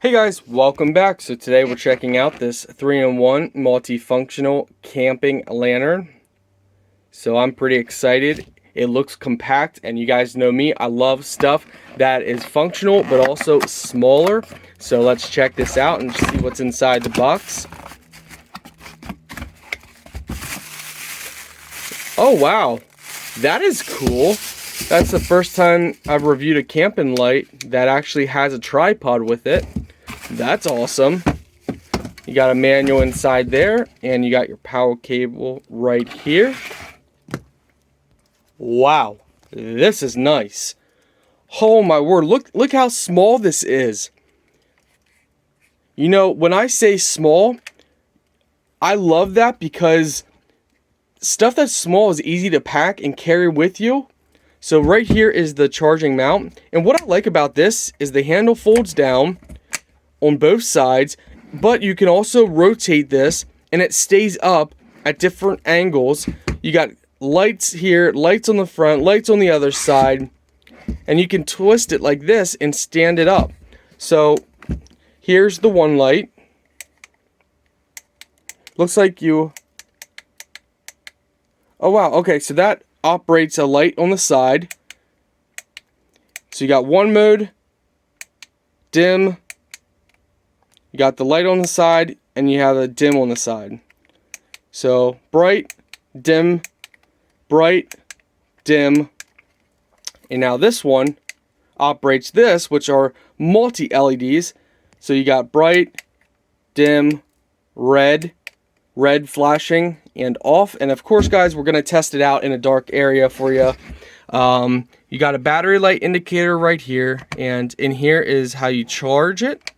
Hey guys, welcome back. So today we're checking out this 3-in-1 multifunctional camping lantern. So I'm pretty excited. It looks compact, and you guys know me, I love stuff that is functional but also smaller. So let's check this out and see what's inside the box. Oh wow, that is cool. That's the first time I've reviewed a camping light that actually has a tripod with it. That's awesome. You got a manual inside there, and you got your power cable right here. Wow, this is nice. Oh my word, look how small this is. You know, when I say small, I love that because stuff that's small is easy to pack and carry with you. So right here is the charging mount, and what I like about this is the handle folds down on both sides, but you can also rotate this and it stays up at different angles. You got lights here, lights on the front, lights on the other side, and you can twist it like this and stand it up. So here's the one light. Looks like you... Oh wow, okay, so that operates a light on the side. So you got one mode, dim. You got the light on the side, and you have a dim on the side. So bright, dim, bright, dim. And now this one operates this, which are multi-LEDs. So you got bright, dim, red flashing, and off. And of course, guys, we're going to test it out in a dark area for you. You got a battery light indicator right here, and in here is how you charge it.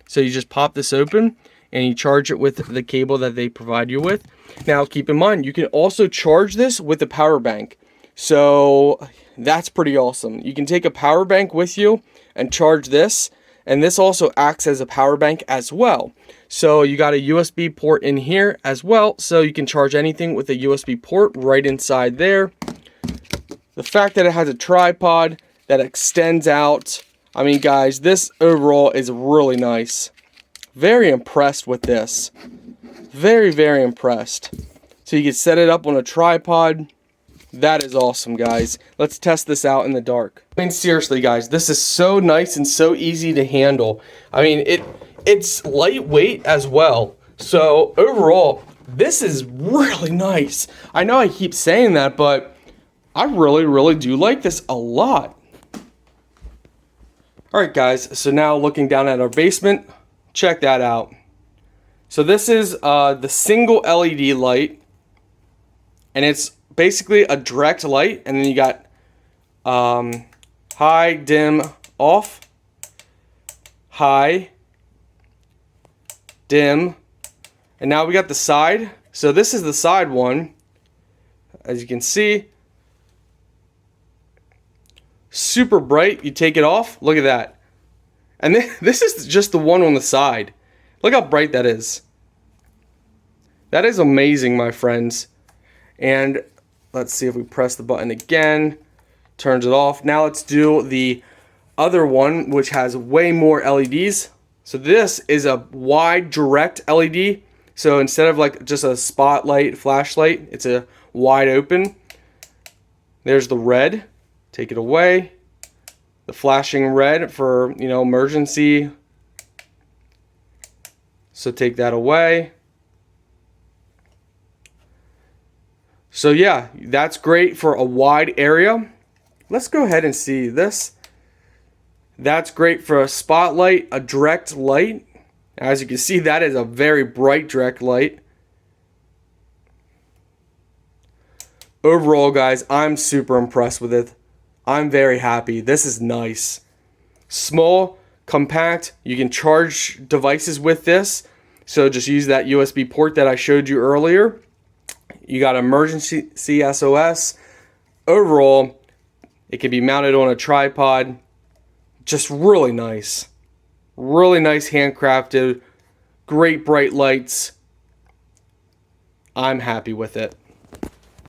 So you just pop this open and you charge it with the cable that they provide you with. Now keep in mind, you can also charge this with a power bank. So that's pretty awesome. You can take a power bank with you and charge this, and this also acts as a power bank as well. So you got a USB port in here as well, so you can charge anything with a USB port right inside there. The fact that it has a tripod that extends out, I mean, guys, this overall is really nice. Very impressed with this. Very, very impressed. So you can set it up on a tripod. That is awesome, guys. Let's test this out in the dark. I mean, seriously, guys, this is so nice and so easy to handle. I mean, it's lightweight as well. So overall, this is really nice. I know I keep saying that, but I really, really do like this a lot. Alright guys, so now looking down at our basement, check that out. So this is the single LED light, and it's basically a direct light, and then you got high, dim, off, high, dim, and now we got the side. So this is the side one, as you can see. Super bright. You take it off, look at that. And this is just the one on the side. Look how bright that is. That is amazing, my friends. And let's see if we press the button again, turns it off. Now let's do the other one, which has way more LEDs. So this is a wide direct LED. So instead of like just a spotlight flashlight, it's a wide open. There's the red. Take it away. The flashing red for, you know, emergency. So take that away. So yeah, that's great for a wide area. Let's go ahead and see this. That's great for a spotlight, a direct light. As you can see, that is a very bright direct light. Overall, guys, I'm super impressed with it. I'm very happy. This is nice. Small, compact. You can charge devices with this. So just use that USB port that I showed you earlier. You got emergency SOS. Overall, it can be mounted on a tripod. Just really nice. Really nice, handcrafted. Great bright lights. I'm happy with it.